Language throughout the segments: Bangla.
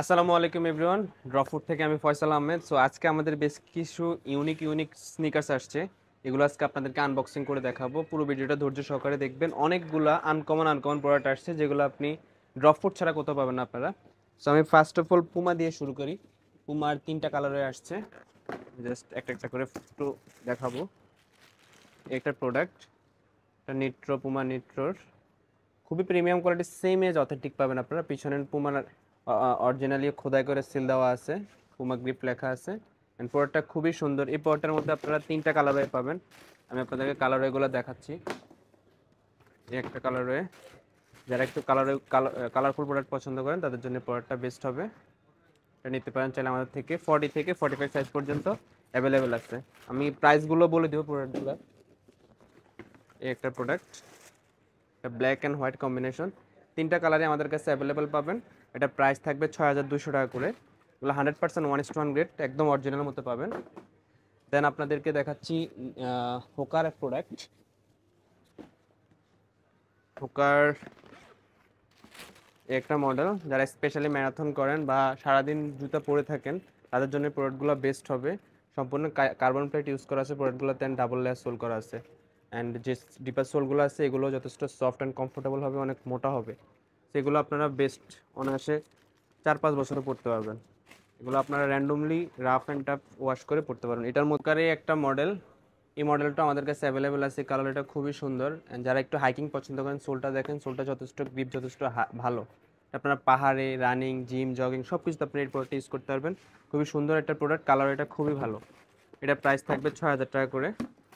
আসসালামু আলাইকুম এভরিওয়ান। ড্রপফুড থেকে আমি ফয়সাল আহমেদ। সো আজকে আমাদের বেশ কিছু ইউনিক ইউনিক স্নিকার্স আসছে। এগুলো আজকে আপনাদেরকে আনবক্সিং করে দেখাবো। পুরো ভিডিওটা ধৈর্য সহকারে দেখবেন। অনেকগুলা আনকমন আনকমন প্রোডাক্ট আসছে যেগুলো আপনি ড্রপফুড ছাড়া কোথাও পাবেন না আপনারা। সো আমি ফার্স্ট অফ অল পুমা দিয়ে শুরু করি। পুমার তিনটা কালারে আসছে, জাস্ট একটা একটা করে একটু দেখাবো। একটা প্রোডাক্ট, এটা নিট্রো, পুমা নিট্রোর খুবই premium quality, same as authentic পাবেন আপনারা। পিছনের পুমার অরিজিনালি খোদাই করে সিল দেওয়া আছে, পুমা গ্রিপ লেখা আছে। অ্যান্ড প্রোডাক্টটা খুবই সুন্দর। এই প্রোডাক্টের মধ্যে আপনারা তিনটা কালারওয়ে পাবেন। আমি আপনাদেরকে কালারওয়েগুলো দেখাচ্ছি। এই একটা কালারওয়ে, যারা একটু কালারফুল প্রোডাক্ট পছন্দ করেন তাদের জন্য প্রোডাক্টটা বেস্ট হবে। এটা নিতে পারেন চাইলে আমাদের থেকে। 40 থেকে 45 সাইজ পর্যন্ত অ্যাভেলেবেল আছে। আমি প্রাইসগুলো বলে দেবো প্রোডাক্টগুলো। এই একটা প্রোডাক্ট, এটা ব্ল্যাক অ্যান্ড হোয়াইট কম্বিনেশন, তিনটা কালারে আমাদের কাছে অ্যাভেলেবেল পাবেন। এটা প্রাইস থাকবে 6200 টাকা করে। এগুলো 100% 1:1 গ্রেড, একদম অরিজিনাল মতো পাবেন। দেন আপনাদেরকে দেখাচ্ছি হোকার প্রোডাক্ট। হোকার একটা মডেল, যারা স্পেশালি ম্যারাথন করেন বা সারাদিন জুতা পরে থাকেন তাদের জন্য প্রোডাক্টগুলো বেস্ট হবে। সম্পূর্ণ কার্বন প্লেট ইউজ করা আছে প্রোডাক্টগুলোতে, অ্যান্ড ডাবল লেয়ার সোল করা আছে। অ্যান্ড যে ডিপার সোলগুলো আছে এগুলো যথেষ্ট সফট অ্যান্ড কমফোর্টেবল হবে, অনেক মোটা হবে। সেগুলো আপনারা বেস্ট অনায়াসে 4-5 বছরও পড়তে পারবেন। এগুলো আপনারা randomly rough and tough wash করে পড়তে পারবেন। এটার মধ্যে একটা মডেল, এই মডেলটা আমাদের কাছে অ্যাভেলেবেল আছে। কালার এটা খুবই সুন্দর। And যারা একটু হাইকিং পছন্দ করেন, সোলটা দেখেন, সোলটা যথেষ্ট গ্রিপ, যথেষ্ট ভালো। আপনারা পাহাড়ে রানিং, জিম, জগিং সব কিছুতে আপনি এই প্রোডাক্ট ইউজ করতে পারবেন। খুবই সুন্দর একটা প্রোডাক্ট, কালার এটা খুবই ভালো। এটা প্রাইস থাকবে 6000 টাকা করে।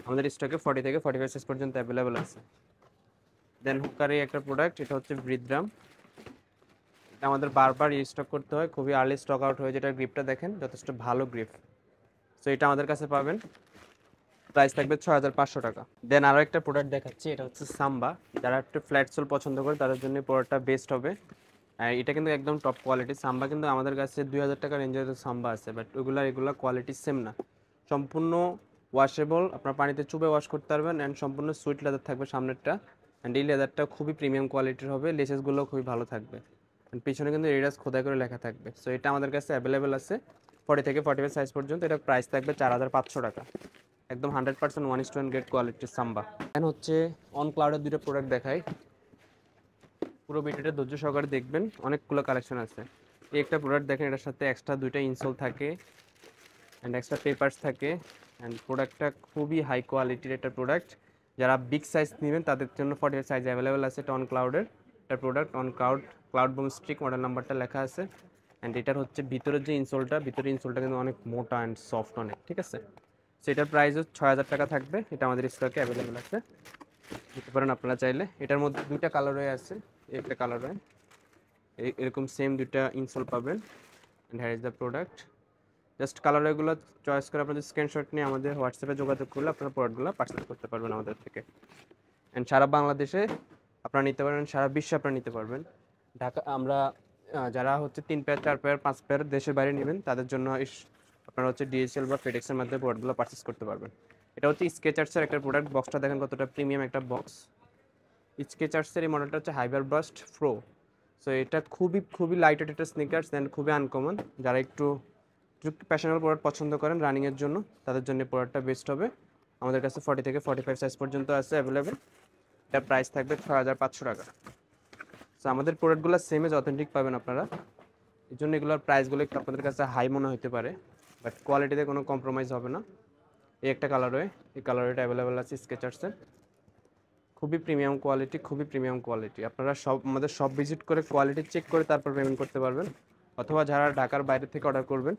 আমাদের স্টকে 40 থেকে 45 সাইজ পর্যন্ত অ্যাভেলেবেল আছে। দেন হুকারি একটা প্রোডাক্ট, এটা হচ্ছে ব্রিদ্রাম। এটা আমাদের বারবার রিস্টক করতে হয়, খুবই আর্লি স্টক আউট হয়ে, যেটা গ্রিপটা দেখেন যথেষ্ট ভালো গ্রিপ। সো এটা আমাদের কাছে পাবেন, প্রাইস থাকবে 6500 টাকা। দেন আরও একটা প্রোডাক্ট দেখাচ্ছি, এটা হচ্ছে সাম্বা। যারা একটু ফ্ল্যাট সোল পছন্দ করে তাদের জন্য প্রোডাক্টটা বেস্ট হবে। এটা কিন্তু একদম টপ কোয়ালিটি সাম্বা। কিন্তু আমাদের কাছে 2000 টাকা রেঞ্জের সাম্বা আছে, বাট এগুলা কোয়ালিটি সেম না। সম্পূর্ণ ওয়াশেবল, আপনার পানিতে চুবে ওয়াশ করতে পারবেন। অ্যান্ড সম্পূর্ণ সুইট লেদার থাকবে সামনেরটা। অ্যান্ড এই লেদারটা খুবই প্রিমিয়াম কোয়ালিটির হবে, লেসেসগুলো খুবই ভালো থাকবে। And পিছনে কিন্তু এডিডাস খোদাই করে লেখা থাকবে। সো এটা আমাদের কাছে অ্যাভেলেবেল আছে 40 থেকে 45 সাইজ পর্যন্ত। এটা প্রাইস থাকবে 4500 টাকা। একদম 100% 1:1 গ্রেড কোয়ালিটির সাম্বা। দেন হচ্ছে অন ক্লাউডের দুটো প্রোডাক্ট দেখাই। পুরো ভিডিওটা ধৈর্য সহকারে দেখবেন, অনেকগুলো কালেকশন আছে। এই একটা প্রোডাক্ট দেখেন, এটার সাথে এক্সট্রা দুইটা ইনসোল থাকে অ্যান্ড এক্সট্রা পেপারস থাকে। অ্যান্ড প্রোডাক্টটা খুবই হাই কোয়ালিটির একটা প্রোডাক্ট। যারা বিগ সাইজ নেবেন তাদের জন্য 45 সাইজ অ্যাভেলেবেল আছে। এটা অন ক্লাউডের একটা product, On Cloud boom strike model নাম্বারটা লেখা আছে। অ্যান্ড এটার হচ্ছে ভিতরের যে ইনসোলটা, ভিতরের ইনসোলটা কিন্তু অনেক মোটা অ্যান্ড সফট অনেক, ঠিক আছে। সেটার প্রাইসও 6000 টাকা থাকবে। এটা আমাদের স্টকে অ্যাভেলেবেল আছে, দিতে পারেন আপনারা চাইলে। এটার মধ্যে দুইটা কালারওয়ে আছে। একটা কালারওয়ে এরকম সেম দুইটা ইনসোল পাবেন। অ্যান্ড হ্যার ইজ দ্য প্রোডাক্ট। জাস্ট কালারগুলো চয়েস করে আপনাদের স্ক্রিনশট নিয়ে আমাদের হোয়াটসঅ্যাপে যোগাযোগ করলে আপনারা প্রোডাক্টগুলো পার্সেল করতে পারবেন আমাদের থেকে। অ্যান্ড সারা বাংলাদেশে আপনারা নিতে পারবেন, সারা বিশ্বে আপনারা নিতে পারবেন। ঢাকা আমরা যারা হচ্ছে 3 পেয়ার 4 পেয়ার 5 পেয়ার দেশের বাইরে নেবেন তাদের জন্য আপনারা হচ্ছে ডিএচএল বা ফেডেক্সের মাধ্যমে প্রোডাক্টগুলো পারচেস করতে পারবেন। এটা হচ্ছে স্কেচার্সের একটা প্রোডাক্ট। বক্সটা দেখেন কতটা প্রিমিয়াম একটা বক্স। স্কেচার্সের এই মডেলটা হচ্ছে হাইবার বাস্ট প্রো। সো এটা খুবই খুবই লাইট ওয়েট একটা স্নিকার্স, অ্যান্ড খুবই আনকমন। যারা একটু প্যাশনেবল প্রোডাক্ট পছন্দ করেন রানিংয়ের জন্য তাদের জন্য প্রোডাক্টটা বেস্ট হবে। আমাদের কাছে 40 থেকে 45 সাইজ পর্যন্ত আছে অ্যাভেলেবেল। এটার প্রাইস থাকবে 6500 টাকা। সো আমাদের প্রোডাক্টগুলো সেম এজ অথেন্টিক পাবেন আপনারা। এই জন্য এগুলোর প্রাইসগুলো একটু আপনাদের কাছে হাই মনে হতে পারে, বাট কোয়ালিটিতে কোনো কম্প্রোমাইজ হবে না। এই একটা কালারওয়ে, এই কালারওয়েটা অ্যাভেলেবেল আছে স্কেচার্সের। খুবই প্রিমিয়াম কোয়ালিটি, খুবই প্রিমিয়াম কোয়ালিটি। আপনারা আমাদের সব ভিজিট করে কোয়ালিটি চেক করে তারপর পেমেন্ট করতে পারবেন। অথবা যারা ঢাকার বাইরে থেকে অর্ডার করবেন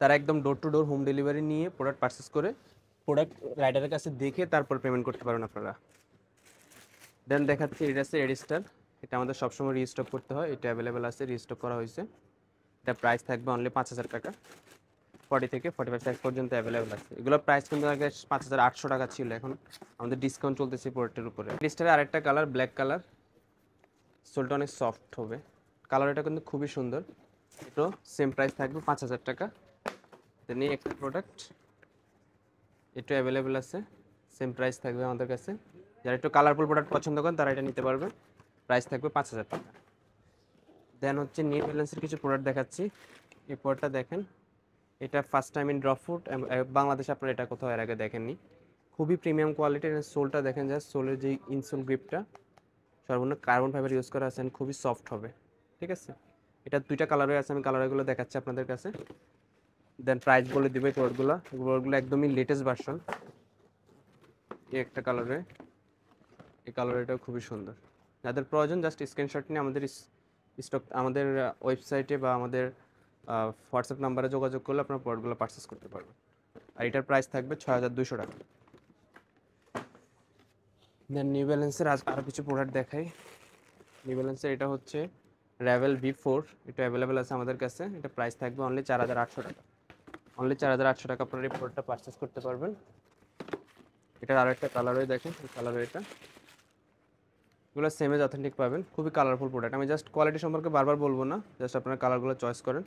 তারা একদম door to door home delivery নিয়ে প্রোডাক্ট পারচেস করে প্রোডাক্ট রাইডারের কাছে দেখে তারপর পেমেন্ট করতে পারেন আপনারা। দেন দেখাচ্ছি এডিডাসের এডিস্টার। এটা আমাদের সবসময় রিস্টক করতে হয়, এটা অ্যাভেলেবেল আছে, রিস্টক করা হয়েছে। এটা প্রাইস থাকবে অনলি 5000 টাকা। 40 থেকে 45 সাইজ পর্যন্ত অ্যাভেলেবেল আছে। এগুলোর প্রাইস কিন্তু আগে 5800 টাকা ছিল, এখন আমাদের ডিসকাউন্ট চলতেছে প্রোডাক্টের উপরে। এডিস্টারের আরেকটা কালার ব্ল্যাক কালার, সোলটা অনেক সফট হবে। কালারটা কিন্তু খুবই সুন্দর। এটাও সেম প্রাইস থাকবে 5000 টাকা। দেন এই একটা প্রোডাক্ট, এটা অ্যাভেলেবেল আছে, সেম প্রাইস থাকবে আমাদের কাছে। যারা একটু কালারফুল প্রোডাক্ট পছন্দ করেন তারা এটা নিতে পারবে, প্রাইস থাকবে 5000 টাকা। দেন হচ্ছে নিউ ব্যালেন্সের কিছু প্রোডাক্ট দেখাচ্ছি। এই প্রোডাক্টটা দেখেন, এটা first time in drop foot, বাংলাদেশে আপনারা এটা কোথাও এর আগে দেখেননি। খুবই প্রিমিয়াম কোয়ালিটির। সোলটা দেখেন, জাস্ট সোলের যে ইনসোল গ্রিপটা সর্বনিম্ন কার্বন ফাইবার ইউজ করা আছে, খুবই সফট হবে। ঠিক আছে, এটা দুইটা কালারে আছে, আমি কালারগুলো দেখাচ্ছি আপনাদের কাছে। দেন প্রাইস বলে দিবে। প্রোডাক্টগুলো একদমই লেটেস্ট ভার্সন। এই একটা কালারে, এই কালারটাও খুবই সুন্দর। যাদের প্রয়োজন জাস্ট স্ক্রিনশট নিয়ে আমাদের স্টক, আমাদের ওয়েবসাইটে বা আমাদের হোয়াটসঅ্যাপ নাম্বারে যোগাযোগ করলে আপনার প্রোডাক্টগুলো পারচেস করতে পারবেন। আর এটার প্রাইস থাকবে ৬,২০০ টাকা। দেন নিউ ব্যালেন্সের আরও কিছু প্রোডাক্ট দেখাই। নিউ ব্যালেন্সের এটা হচ্ছে র্যাভেল V4, এটা অ্যাভেলেবেল আছে আমাদের কাছে। এটা প্রাইস থাকবে অনলি ৪,৮০০ টাকা। অনলি ৪,৮০০ টাকা আপনার এই প্রোডাক্টটা পারচেস করতে পারবেন। এটার আরও একটা কালারই দেখেন, এই কালারও এটা। এগুলো সেম এজ অথেন্টিক পাবেন, খুবই কালারফুল প্রোডাক্ট। আমি জাস্ট কোয়ালিটি সম্পর্কে বারবার বলবো না, জাস্ট আপনারা কালারগুলো চয়েস করেন।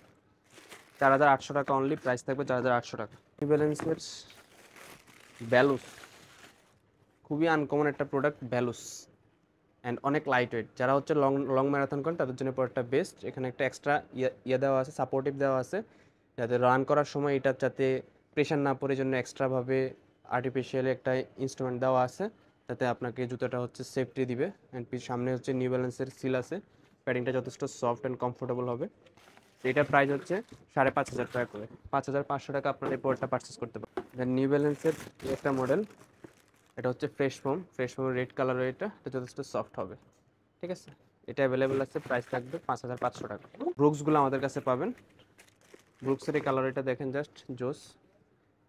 ৪,৮০০ টাকা অনলি, প্রাইস থাকবে ৪,৮০০ টাকা। নিউ ব্যালেন্সের ব্যালুস, খুবই আনকমন একটা প্রোডাক্ট ব্যালুস, অ্যান্ড অনেক লাইট ওয়েট। যারা হচ্ছে লং লং ম্যারাথন করেন তাদের জন্য প্রোডাক্টটা বেস্ট। এখানে একটা এক্সট্রা ইয়ে দেওয়া আছে, সাপোর্টিভ দেওয়া আছে, যাতে রান করার সময় এটা যাতে প্রেশার না পড়ে, জন্য এক্সট্রাভাবে আর্টিফিশিয়ালি একটা ইনস্ট্রুমেন্ট দেওয়া আছে, যাতে আপনাকে জুতোটা হচ্ছে সেফটি দিবে। অ্যান্ড সামনে হচ্ছে নিউ ব্যালেন্সের সিল আছে, প্যাডিংটা যথেষ্ট সফট অ্যান্ড কমফোর্টেবল হবে। এটার প্রাইস হচ্ছে ৫,৫০০ টাকা করে। ৫,৫০০ টাকা আপনার এই প্রোডাক্টটা পারচেস করতে পারেন। দেন নিউ ব্যালেন্সের একটা মডেল, এটা হচ্ছে ফ্রেশ ফোমের রেড কালারের। এটা যথেষ্ট সফট হবে। ঠিক আছে, এটা অ্যাভেলেবেল আছে, প্রাইস থাকবে ৫,৫০০ টাকা। ব্রুকসগুলো আমাদের কাছে পাবেন। ব্রুকসের এই কালার এটা দেখেন, জাস্ট জোস।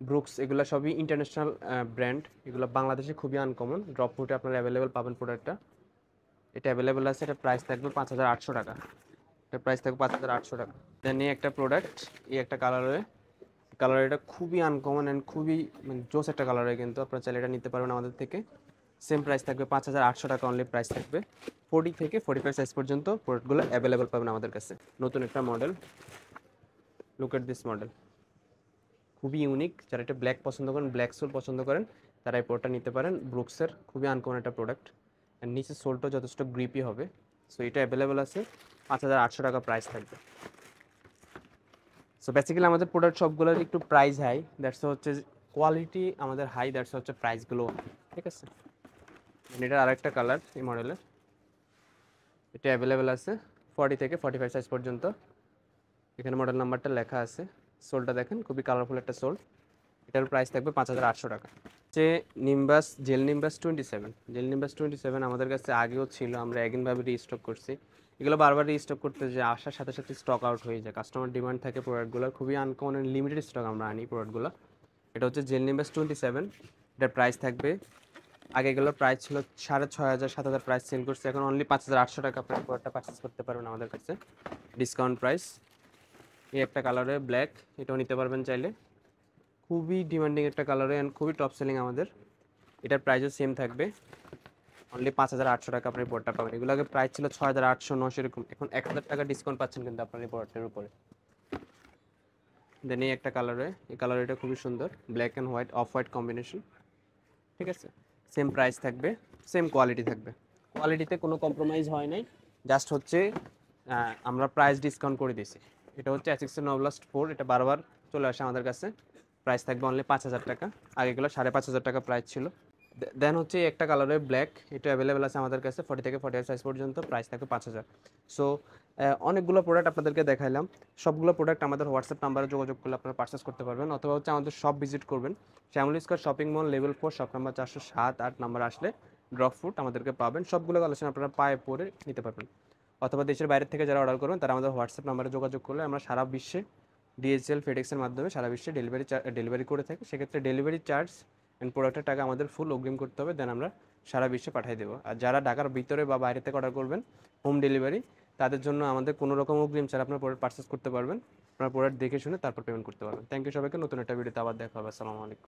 ব্রুকস এগুলো সবই ইন্টারন্যাশনাল ব্র্যান্ড, এগুলো বাংলাদেশে খুবই আনকমন। ড্রপ ফুটে আপনারা অ্যাভেলেবেল পাবেন প্রোডাক্টটা। এটা অ্যাভেলেবেল আছে, এটা প্রাইস থাকবে ৫,৮০০ টাকা। এটা প্রাইস থাকবে ৫,৮০০ টাকা। দেন এই একটা প্রোডাক্ট, এই একটা কালার, এটা খুবই আনকমন অ্যান্ড খুবই মানে জোস একটা কালার হয়, কিন্তু আপনারা চাইলে এটা নিতে পারবেন আমাদের থেকে। সেম প্রাইস থাকবে ৫,৮০০ টাকা অনলি, প্রাইস থাকবে। 40 থেকে 45 সাইজ পর্যন্ত প্রোডাক্টগুলো অ্যাভেলেবেল পাবেন আমাদের কাছে। নতুন একটা model, look at this model, খুবই ইউনিক। যারা এটা ব্ল্যাক পছন্দ করেন, ব্ল্যাক সোল পছন্দ করেন, তারা এই প্রোডাক্টটা নিতে পারেন। ব্রুকসের খুবই আনকমন একটা প্রোডাক্ট, অ্যান্ড নিচে সোলটা যথেষ্ট গ্রিপি হবে। সো এটা অ্যাভেলেবেল আছে, ৫,৮০০ টাকা প্রাইস থাকবে। সো বেসিক্যালি আমাদের প্রোডাক্ট সবগুলোর একটু প্রাইস হাই, দ্যাটস হচ্ছে কোয়ালিটি আমাদের হাই, দ্যাটস হচ্ছে প্রাইসগুলো। ঠিক আছে, এটার আরেকটা কালার এই মডেলের, এটা অ্যাভেলেবেল আছে 40 থেকে 45 সাইজ পর্যন্ত। এখানে মডেল নাম্বারটা লেখা আছে। সোলটা দেখেন, খুবই কালারফুল একটা সোল। এটার প্রাইস থাকবে ৫,৮০০ টাকা। যে নিম্বাস, জেল নিম্বাস 27 আমাদের কাছে আগেও ছিল, আমরা এগেনভাবে রিস্টক করছি। এগুলো বারবার রিস্টক করতে যে আসার সাথে সাথে স্টক আউট হয়ে যায়, কাস্টমার ডিমান্ড থাকে প্রোডাক্টগুলোর, খুবই আনকমন লিমিটেড স্টক আমরা আনি প্রোডাক্টগুলো। এটা হচ্ছে জেল নিম্বাস 27। এটার প্রাইস থাকবে, আগে এগুলোর প্রাইস ছিল ৬,৫০০ ৭,০০০ প্রাইস সেল করছে, এখন অনলি ৫,৮০০ টাকা আপনার প্রোডাক্টটা পারচেস করতে পারবেন আমাদের কাছে, ডিসকাউন্ট প্রাইস। এই একটা কালারে ব্ল্যাক, এটাও নিতে পারবেন চাইলে। খুবই ডিমান্ডিং একটা কালারে অ্যান্ড খুবই টপ সেলিং আমাদের। এটার প্রাইসও সেম থাকবে, অনলি ৫,৮০০ টাকা আপনি প্রোডাক্টটা পাবেন। এগুলো আগে প্রাইস ছিল ৬,৮০০ ৯০০ এরকম, এখন ১,০০০ টাকা ডিসকাউন্ট পাচ্ছেন কিন্তু আপনার এই প্রোডাক্টের উপরে। দেন এই একটা কালারে, এই কালারটা খুবই সুন্দর, black and white, off white combination. ঠিক আছে, সেম প্রাইস থাকবে, সেম কোয়ালিটি থাকবে, কোয়ালিটিতে কোনো কম্প্রোমাইজ হয় নাই। জাস্ট হচ্ছে আমরা প্রাইস ডিসকাউন্ট করে দিয়েছি। এটা হচ্ছে অ্যাসিক্সের নবলাস্ট 4, এটা বারবার চলে আসে আমাদের কাছে। প্রাইস থাকবে অনলি ৫,০০০ টাকা, আগেগুলো ৫,৫০০ টাকা প্রাইস ছিল। দেন হচ্ছে একটা কালারের ব্ল্যাক, এটা অ্যাভেলেবেল আছে আমাদের কাছে 40 থেকে 45 সাইজ পর্যন্ত, প্রাইস থাকবে ৫,০০০। সো অনেকগুলো প্রোডাক্ট আপনাদেরকে দেখাইলাম। সবগুলো প্রোডাক্ট আমাদের হোয়াটসঅ্যাপ নাম্বারে যোগাযোগ করলে আপনারা পারচেস করতে পারবেন, অথবা হচ্ছে আমাদের শপ ভিজিট করবেন। Shyamoli square shopping mall level 4, shop number ৪০৭-৮ নাম্বার আসলে ড্রপ ফুড আমাদেরকে পাবেন। সবগুলো কালেকশন আপনারা পায়ে পরে নিতে পারবেন। অথবা দেশের বাইরে থেকে যারা অর্ডার করবেন তারা আমাদের হোয়াটসঅ্যাপ নাম্বারে যোগাযোগ করলে আমরা সারা বিশ্বে DHL ফেডেক্সের মাধ্যমে সারা বিশ্বে ডেলিভারি করে থাকি। সেক্ষেত্রে ডেলিভারি চার্জ অ্যান্ড প্রোডাক্টের টাকা আমাদের ফুল অগ্রিম করতে হবে, দেন আমরা সারা বিশ্বে পাঠিয়ে দেবো। আর যারা ঢাকার ভিতরে বা বাইরে থেকে অর্ডার করবেন হোম ডেলিভারি, তাদের জন্য আমাদের কোনো রকম অগ্রিম ছাড়া আপনার প্রোডাক্ট পারচেস করতে পারবেন। আপনার প্রোডাক্ট দেখে শুনে তারপর পেমেন্ট করতে পারবেন। থ্যাংক ইউ সবাইকে, নতুন একটা ভিডিওতে আবার দেখা হবে। আসসালামু আলাইকুম।